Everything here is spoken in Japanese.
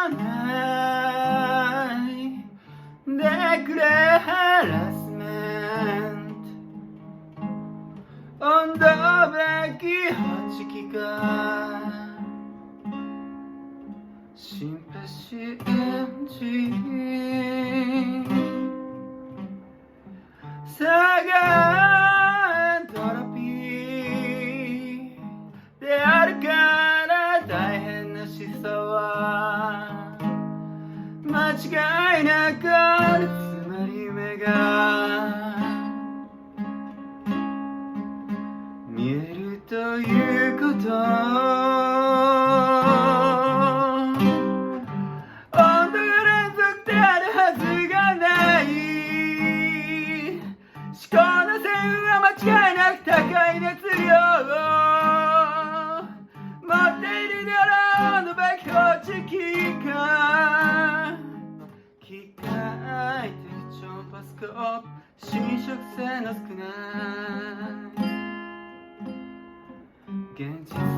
ないでくれハラスメント温度べきホチキが心配しんじさがトロピーであるから大変な思想は間違いなくあるつまり夢が見えるということ温度が連続であるはずがない思考の線は間違いなく高い熱量を持っているだろうのべきホチキが機械的超パスコープ侵食性の少ない現実